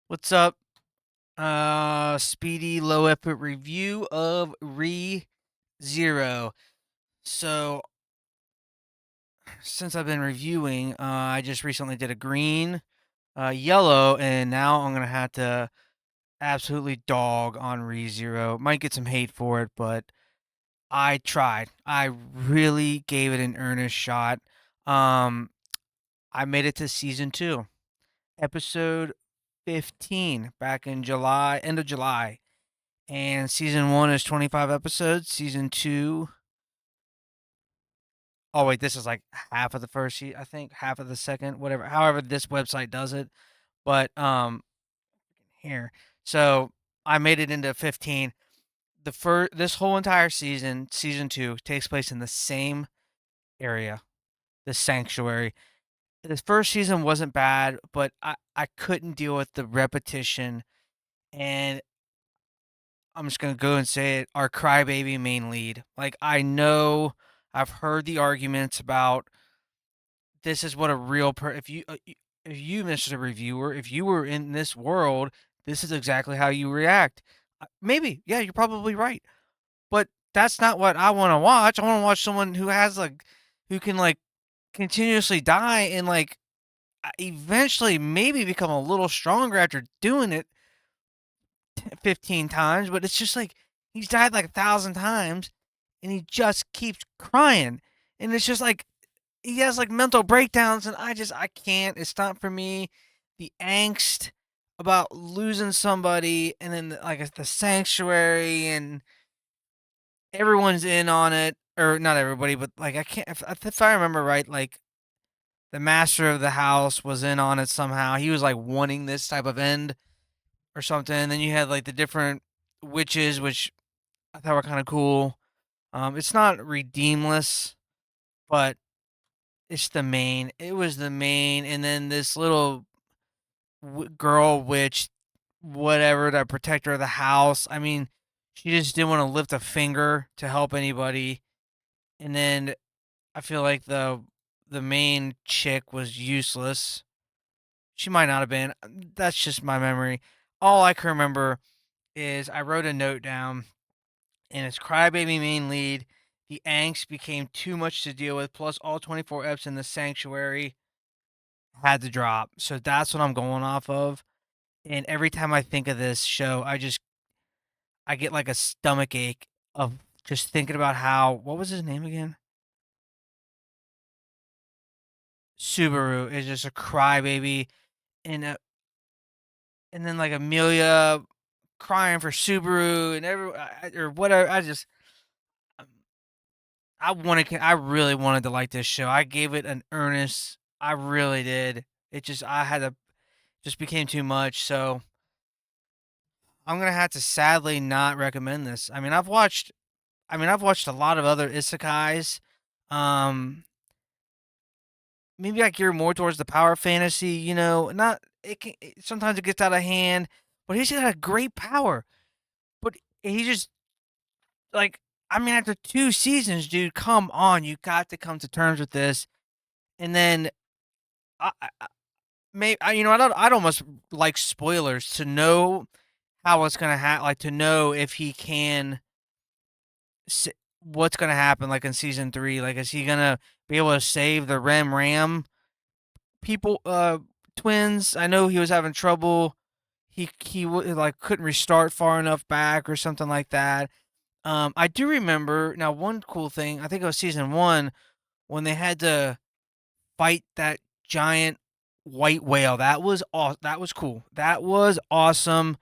What's up? Speedy low effort review of Re Zero. So since I've been reviewing, I just recently did a green, yellow, and now I'm gonna have to absolutely dog on Re Zero. Might get some hate for it, but I tried. I really gave it an earnest shot. Um, I made it to season two, episode 15, back in July, end of July. And season one is 25 episodes. Season two, oh wait, this is like half of the first season, I think, half of the second, whatever. However, this website does it. But here, so I made it into 15. This whole entire season, season two, takes place in the same area, the sanctuary. This first season wasn't bad, but I couldn't deal with the repetition, and I'm just gonna go and say it, our crybaby main lead. Like, I know I've heard the arguments about this is what a real if you, Mr. Reviewer, if you were in this world, this is exactly how you react. Maybe, yeah, you're probably right, but that's not what I want to watch. I want to watch someone who has like, who can like continuously die and like eventually maybe become a little stronger after doing it 15 times. But it's just like he's died like 1,000 times and he just keeps crying. And it's just like he has like mental breakdowns, and I can't. It's not for me. The angst about losing somebody, and then like the sanctuary, and everyone's in on it, or not everybody, but like I can't. If I remember right, like the master of the house was in on it somehow. He was like wanting this type of end or something. And then you had like the different witches, which I thought were kind of cool. It's not redeemless, but it's the main. It was the main, and then this little girl witch, whatever, the protector of the house. I mean, she just didn't want to lift a finger to help anybody. And then I feel like the main chick was useless. She might not have been. That's just my memory. All I can remember is I wrote a note down, and it's crybaby main lead. The angst became too much to deal with. Plus, all 24 eps in the sanctuary had to drop. So that's what I'm going off of. And every time I think of this show, I get like a stomach ache of just thinking about how, what was his name again? Subaru is just a crybaby, and and then like Amelia crying for Subaru and or whatever. Um, I really wanted to like this show. I gave it an earnest. I really did. It just I had to just became too much. So I'm gonna have to sadly not recommend this. I've watched a lot of other isekais. Um, Maybe I gear more towards the power fantasy. Not sometimes it gets out of hand, but he's got a great power. But he just like after 2 seasons, dude, come on, you got to come to terms with this. And then I maybe I'd almost like spoilers to know how it's gonna happen, like to know if he can what's gonna happen, like in season three. Like, is he gonna be able to save the Ram people, twins? I know he was having trouble. Like couldn't restart far enough back or something like that. I do remember now one cool thing. I think it was season one when they had to fight that giant white whale. That was cool. That was awesome.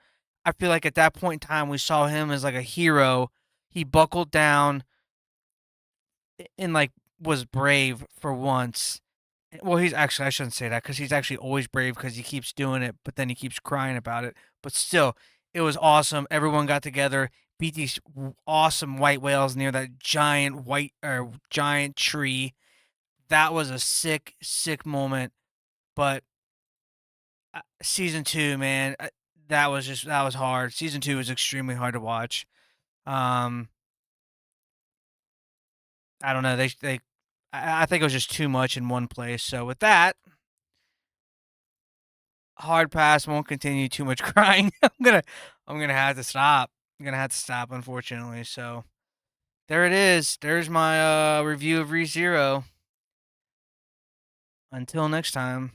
I feel like at that point in time we saw him as like a hero. He buckled down and like was brave for once. Well, he's actually, I shouldn't say that because he's actually always brave because he keeps doing it, but then he keeps crying about it. But still, it was awesome. Everyone got together, beat these awesome white whales near that giant tree. That was a sick, sick moment. But season two, man, that was hard. Season two was extremely hard to watch. Um, I don't know. I think it was just too much in one place. So with that, hard pass, won't continue, too much crying. I'm gonna have to stop. I'm gonna have to stop, unfortunately. So there it is. There's my review of ReZero. Until next time.